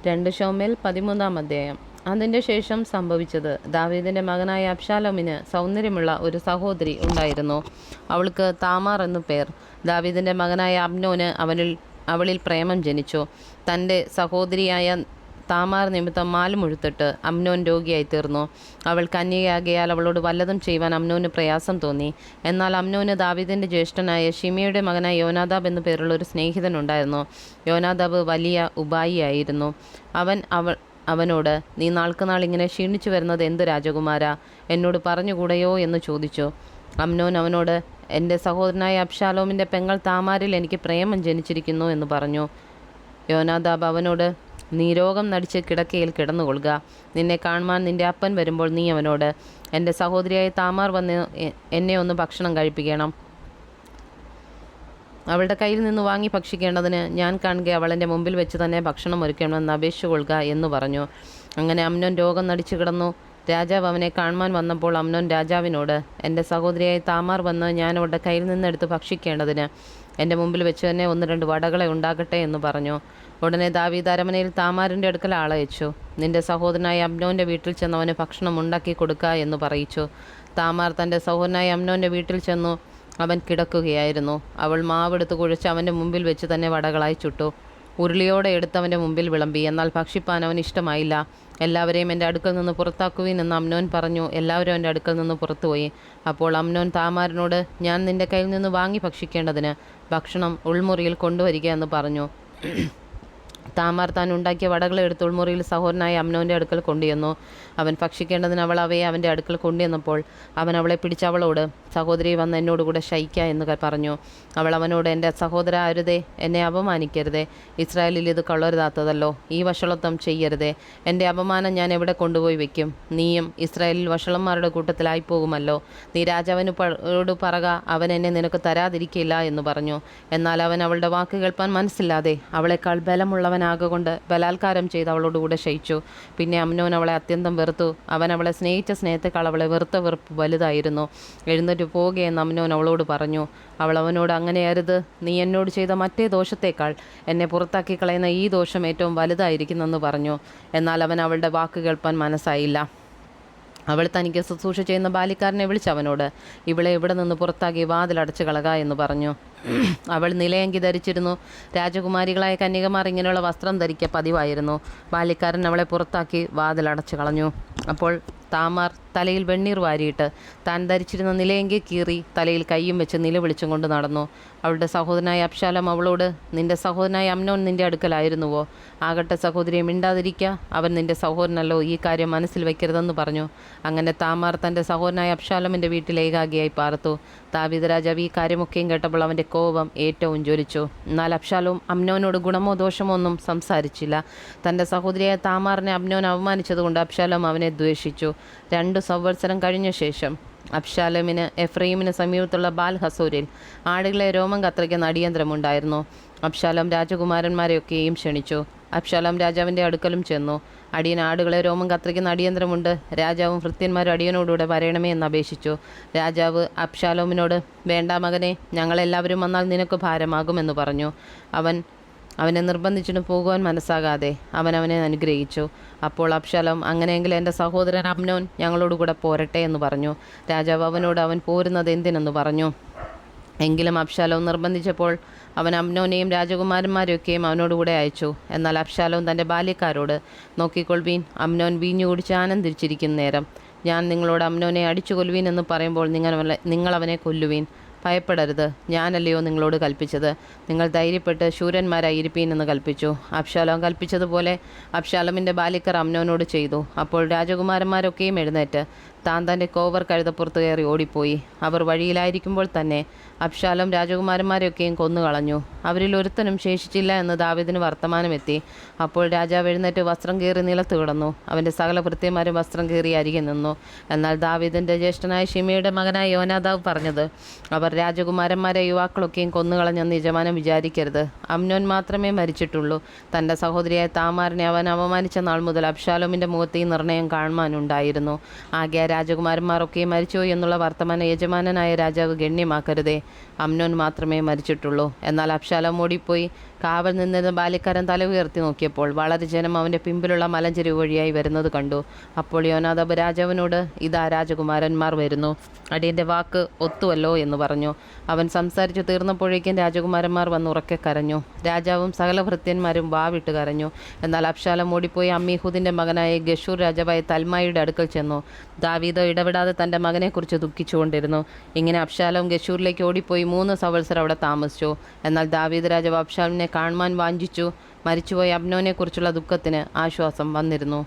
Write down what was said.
2 ശമൂവേൽ 13 അധ്യായം. അതിൻ്റെ ശേഷം സംഭവിച്ചത്, ദാവീദിൻ്റെ മകനായ അബ്ശാലോമിന് സൗന്ദര്യമുള്ള ഒരു സഹോദരി ഉണ്ടായിരുന്നു. അവൾക്ക് താമാർ എന്നു പേർ. ദാവീദിൻ്റെ മകനായ അമ്നോന് അവളിൽ പ്രേമം ജനിച്ചു. തൻ്റെ സഹോദരിയായ താമാർ നിമിത്തം മാലുമുഴുത്തിട്ട് അമ്നോൻ രോഗിയായിത്തീർന്നു. അവൾ കന്യകയാകയാൽ അവളോട് വല്ലതും ചെയ്യുവാൻ അമ്നോന് പ്രയാസം തോന്നി. എന്നാൽ അമ്നോന് ദാവീദിൻ്റെ ജ്യേഷ്ഠനായ ശിമെയുടെ മകനായ യോനാദാബ് എന്നു പേരുള്ള ഒരു സ്നേഹിതനുണ്ടായിരുന്നു. യോനാദാബ് വലിയ ഉപായിയായിരുന്നു. അവനോട്, നീ നാൾക്കുനാൾ ഇങ്ങനെ ക്ഷീണിച്ചു വരുന്നത് എന്ത് രാജകുമാരാ? എന്നോട് പറഞ്ഞുകൂടെയോ എന്ന് ചോദിച്ചു. അമ്നോൻ അവനോട്, എൻ്റെ സഹോദരനായ അബ്ശാലോമിൻ്റെ പെങ്ങൾ താമാരിൽ എനിക്ക് പ്രേമം ജനിച്ചിരിക്കുന്നു എന്ന് പറഞ്ഞു. യോനാദാബ് അവനോട്, നീ രോഗം നടിച്ച് കിടക്കയിൽ കിടന്നുകൊള്ളുക. നിന്നെ കാണുവാൻ നിൻ്റെ അപ്പൻ വരുമ്പോൾ നീ അവനോട്, എൻ്റെ സഹോദരിയായ താമാർ വന്ന് എന്നെ ഒന്ന് ഭക്ഷണം കഴിപ്പിക്കണം. അവളുടെ കയ്യിൽ നിന്ന് വാങ്ങി ഭക്ഷിക്കേണ്ടതിന് ഞാൻ കാണുക അവൾ എൻ്റെ മുമ്പിൽ വെച്ച് തന്നെ ഭക്ഷണം ഒരുക്കണമെന്ന് അപേക്ഷിച്ചു കൊള്ളുക എന്ന് പറഞ്ഞു. അങ്ങനെ അമ്നോൻ രോഗം നടിച്ചു കിടന്നു. രാജാവ് അവനെ കാണുവാൻ വന്നപ്പോൾ അമ്നോൻ രാജാവിനോട്, എൻ്റെ സഹോദരിയായ താമാർ വന്ന് ഞാൻ അവളുടെ കയ്യിൽ നിന്നെടുത്ത് ഭക്ഷിക്കേണ്ടതിന് എൻ്റെ മുമ്പിൽ വെച്ച് തന്നെ 1-2 വടകളെ ഉണ്ടാകട്ടെ എന്ന് പറഞ്ഞു. ഉടനെ ദാവീദ് അരമനയിൽ താമാരിൻ്റെ അടുക്കൽ ആളയച്ചു. നിന്റെ സഹോദരനായ അമ്നോൻ്റെ വീട്ടിൽ ചെന്ന് അവന് ഭക്ഷണം ഉണ്ടാക്കി കൊടുക്കുക എന്ന് പറയിച്ചു. താമാർ തൻ്റെ സഹോദരനായ അമ്നോൻ്റെ വീട്ടിൽ ചെന്നു. അവൻ കിടക്കുകയായിരുന്നു. അവൾ മാവെടുത്ത് കുഴച്ച് അവൻ്റെ മുമ്പിൽ വെച്ച് തന്നെ വടകളായി ചുട്ടു. ഉരുളിയോടെ എടുത്ത് അവൻ്റെ മുമ്പിൽ വിളമ്പി. എന്നാൽ ഭക്ഷിപ്പാൻ അവന് ഇഷ്ടമായില്ല. എല്ലാവരെയും എൻ്റെ അടുക്കൽ നിന്ന് പുറത്താക്കുവിൻ എന്ന് അമ്നോൻ പറഞ്ഞു. എല്ലാവരും എൻ്റെ അടുക്കൽ നിന്ന് പുറത്തുപോയി. അപ്പോൾ അമ്നോൻ താമാരിനോട്, ഞാൻ നിൻ്റെ കയ്യിൽ നിന്ന് വാങ്ങി ഭക്ഷിക്കേണ്ടതിന് ഭക്ഷണം ഉൾമുറിയിൽ കൊണ്ടുവരിക എന്ന് പറഞ്ഞു. താമാർ താൻ ഉണ്ടാക്കിയ വടകളെ എടുത്ത് ഉൾമുറിയിൽ സഹോദരനായ അമ്നോൻ്റെ അടുക്കൽ കൊണ്ടുവന്നു. അവൻ ഭക്ഷിക്കേണ്ടതിന് അവൾ അവയെ അവൻ്റെ അടുക്കൽ കൊണ്ടുവന്നപ്പോൾ അവൻ അവളെ പിടിച്ച് അവളോട്, സഹോദരി വന്ന് എന്നോടുകൂടെ ശയിക്ക എന്ന് പറഞ്ഞു. അവൾ അവനോട്, എൻ്റെ സഹോദര അരുതേ, എന്നെ അപമാനിക്കരുതേ. ഇസ്രായേലിൽ ഇത് കൊള്ളരുതാത്തതല്ലോ. ഈ വഷളത്വം ചെയ്യരുതേ. എൻ്റെ അപമാനം ഞാൻ എവിടെ കൊണ്ടുപോയി വയ്ക്കും? നീയും ഇസ്രായേലിൽ വഷളന്മാരുടെ കൂട്ടത്തിലായി പോകുമല്ലോ. നീ രാജാവിനോട് പറക, അവൻ എന്നെ നിനക്ക് തരാതിരിക്കില്ല എന്ന് പറഞ്ഞു. എന്നാൽ അവൻ അവളുടെ വാക്ക് കേൾപ്പാൻ മനസ്സില്ലാതെ അവളെക്കാൾ ബലമുള്ളവനാകൊണ്ട് ബലാത്കാരം ചെയ്ത് അവളോടുകൂടെ ശയിച്ചു. പിന്നെ അമ്നോൻ അവളെ അത്യന്തം വെറുത്തു. അവൻ അവളെ സ്നേഹിച്ച സ്നേഹത്തെക്കാൾ അവളെ വെറുത്ത വെറുപ്പ് വലുതായിരുന്നു. എഴുന്നേറ്റ് പോകുകയെന്ന് അമ്നോൻ അവളോട് പറഞ്ഞു. അവൾ അവനോട്, അങ്ങനെ അരുത്. നീ എന്നോട് ചെയ്ത മറ്റേ ദോഷത്തേക്കാൾ എന്നെ പുറത്താക്കി കളയുന്ന ഈ ദോഷം ഏറ്റവും വലുതായിരിക്കുന്നെന്ന് പറഞ്ഞു. എന്നാൽ അവൻ അവളുടെ വാക്ക് കേൾപ്പാൻ മനസ്സായില്ല. അവൾ തനിക്ക് ശുശ്രൂഷ ചെയ്യുന്ന ബാലിക്കാരനെ വിളിച്ചവനോട്, ഇവളെ ഇവിടെ നിന്ന് പുറത്താക്കി വാതിലടച്ചു കളക എന്ന് പറഞ്ഞു. അവൾ നിലയങ്കി ധരിച്ചിരുന്നു. രാജകുമാരികളായ കന്യകമാർ ഇങ്ങനെയുള്ള വസ്ത്രം ധരിക്കുക പതിവായിരുന്നു. ബാലിക്കാരൻ അവളെ പുറത്താക്കി വാതിലടച്ചു കളഞ്ഞു. അപ്പോൾ താമാർ തലയിൽ വെണ്ണീർ വാരിയിട്ട് താൻ ധരിച്ചിരുന്ന നിലയെങ്കിൽ കീറി തലയിൽ കയ്യും വെച്ച് നിലവിളിച്ചും കൊണ്ട് നടന്നു. അവളുടെ സഹോദരനായ അബ്ശാലോം അവളോട്, നിന്റെ സഹോദരനായ അമ്നോൻ നിന്റെ അടുക്കലായിരുന്നുവോ? ആകട്ടെ സഹോദരിയെ മിണ്ടാതിരിക്കുക, അവൻ നിന്റെ സഹോദരനല്ലോ, ഈ കാര്യം മനസ്സിൽ വയ്ക്കരുതെന്ന് പറഞ്ഞു. അങ്ങനെ താമാർ തൻ്റെ സഹോദരനായ അബ്ശാലോമിൻ്റെ വീട്ടിൽ ഏകാഗിയായി പാർത്തു. ദാവീദ് രാജാവ് ഈ കാര്യമൊക്കെയും കേട്ടപ്പോൾ അവൻ്റെ കോപം ഏറ്റവും ജ്വലിച്ചു. എന്നാൽ അബ്ശാലോം അമ്നോനോട് ഗുണമോ ദോഷമോ ഒന്നും സംസാരിച്ചില്ല. തൻ്റെ സഹോദരിയായ താമാറിനെ അമ്നോൻ അവമാനിച്ചതുകൊണ്ട് അബ്ശാലോം അവനെ ദ്വേഷിച്ചു. 2 സംവത്സരം കഴിഞ്ഞ ശേഷം അബ്ശാലോമിന് എഫ്രയീമിന് സമീപത്തുള്ള ബാൽ ഹസോരിൽ ആടുകളെ രോമം കത്രിക്കുന്ന അടിയന്തരമുണ്ടായിരുന്നു. അബ്ശാലോം രാജകുമാരന്മാരെയൊക്കെയും ക്ഷണിച്ചു. അബ്ശാലോം രാജാവിൻ്റെ അടുക്കലും ചെന്നു. അടിയൻ ആടുകളെ രോമം കത്രിക്കുന്ന അടിയന്തരമുണ്ട്. രാജാവും ഭൃത്യന്മാരും അടിയനോടുകൂടെ വരയണമേ എന്ന് അപേക്ഷിച്ചു. രാജാവ് അബ്ശാലോമിനോട്, വേണ്ട മകനെ, ഞങ്ങളെല്ലാവരും വന്നാൽ നിനക്ക് ഭാരമാകുമെന്ന് പറഞ്ഞു. അവനെ നിർബന്ധിച്ചിട്ട് പോകുവാൻ മനസ്സാകാതെ അവനെ അനുഗ്രഹിച്ചു. അപ്പോൾ അബ്ശാലോം, അങ്ങനെയെങ്കിൽ എൻ്റെ സഹോദരൻ അമ്നോൻ ഞങ്ങളോടുകൂടെ പോരട്ടെ എന്ന് പറഞ്ഞു. രാജാവ് അവനോട്, അവൻ പോരുന്നത് എന്തിനെന്ന് പറഞ്ഞു. എങ്കിലും അബ്ശാലോം നിർബന്ധിച്ചപ്പോൾ അവൻ അമ്നോനെയും രാജകുമാരന്മാരെയൊക്കെയും അവനോടുകൂടെ അയച്ചു. എന്നാൽ അബ്ശാലോം തൻ്റെ ബാല്യക്കാരോട്, നോക്കിക്കൊള്ളുവീൻ, അമ്നോൻ വീഞ്ഞു കുടിച്ച് ആനന്ദിച്ചിരിക്കുന്ന നേരം ഞാൻ നിങ്ങളോട് അമ്നോനെ അടിച്ചു കൊല്ലുവീൻ എന്ന് പറയുമ്പോൾ നിങ്ങളവനെ കൊല്ലുവീൻ. ഭയപ്പെടരുത്, ഞാനല്ലയോ നിങ്ങളോട് കൽപ്പിച്ചത്? നിങ്ങൾ ധൈര്യപ്പെട്ട് ശൂരന്മാരായിരിപ്പീൻ എന്ന് കൽപ്പിച്ചു. അബ്ശാലോം കൽപ്പിച്ചതുപോലെ അബ്ശാലോമിൻ്റെ ബാലിക്കർ അമ്നോനോട് ചെയ്തു. അപ്പോൾ രാജകുമാരന്മാരൊക്കെയും എഴുന്നേറ്റ് താൻ തൻ്റെ കോവർ കഴുതപ്പുറത്ത് കയറി ഓടിപ്പോയി. അവർ വഴിയിലായിരിക്കുമ്പോൾ തന്നെ അബ്ശാലോം രാജകുമാരന്മാരെയൊക്കെയും കൊന്നുകളഞ്ഞു. അവരിൽ ഒരുത്തനും ശേഷിച്ചില്ല എന്ന് ദാവീദിന് വർത്തമാനമെത്തി. അപ്പോൾ രാജാവ് എഴുന്നേറ്റ് വസ്ത്രം കീറി നിലത്ത് കിടന്നു. അവൻ്റെ സകല ഭൃത്യന്മാരും വസ്ത്രം കീറി അരികെ നിന്നു. എന്നാൽ ദാവീദിൻ്റെ ജ്യേഷ്ഠനായ ശിമെയുടെ മകനായ യോനാദാബ് പറഞ്ഞത്, അവർ രാജകുമാരന്മാരെ യുവാക്കളൊക്കെയും കൊന്നുകളഞ്ഞെന്ന് യജമാനൻ വിചാരിക്കരുത്. അമ്നോൻ മാത്രമേ മരിച്ചിട്ടുള്ളൂ. തൻ്റെ സഹോദരിയായ താമാറിനെ അവൻ അവമാനിച്ച നാൾ മുതൽ അബ്ശാലോമിൻ്റെ മുഖത്ത് ഈ നിർണയം കാണുവാനുണ്ടായിരുന്നു. ആകെ രാജകുമാരന്മാരൊക്കെ മരിച്ചോ എന്നുള്ള വർത്തമാനം യജമാനനായ രാജാവ് ഗണ്യമാക്കരുതേ. അമ്നോൻ മാത്രമേ മരിച്ചിട്ടുള്ളൂ. എന്നാൽ അബ്ശാലോം ഓടിപ്പോയി കാവൽ നിന്നിരുന്ന ബാല്യക്കാരൻ തല ഉയർത്തി നോക്കിയപ്പോൾ വളരെ ജനം അവൻ്റെ പിമ്പിലുള്ള മലഞ്ചെരിവ് വഴിയായി വരുന്നത് കണ്ടു. അപ്പോൾ യോനാദാബ് രാജാവിനോട്, ഇതാ രാജകുമാരന്മാർ വരുന്നു, അടിയൻ്റെ വാക്ക് ഒത്തുവല്ലോ എന്ന് പറഞ്ഞു. അവൻ സംസാരിച്ചു തീർന്നപ്പോഴേക്കും രാജകുമാരന്മാർ വന്ന് ഉറക്കെ കരഞ്ഞു. രാജാവും സകല ഭൃത്യന്മാരും വാവിട്ട് കരഞ്ഞു. എന്നാൽ അബ്ശാലോം ഓടിപ്പോയി അമ്മീഹൂദിൻ്റെ മകനായ ഗെഷൂർ രാജാവായ തൽമായിയുടെ അടുക്കൽ ചെന്നു. ദാവീദ് ഇടവിടാതെ തൻ്റെ മകനെക്കുറിച്ച് ദുഃഖിച്ചുകൊണ്ടിരുന്നു. ഇങ്ങനെ അബ്ശാലോം ഗെഷൂരിലേക്ക് ഓടിപ്പോയി 3 സംവത്സരം അവിടെ താമസിച്ചു. എന്നാൽ ദാവീദ് രാജാവ് അബ്ശാലോമിനെ കാണുവാൻ വാഞ്ചിച്ചു. മരിച്ചുപോയ അബ്നോനെക്കുറിച്ചുള്ള ദുഃഖത്തിന് ആശ്വാസം വന്നിരുന്നു.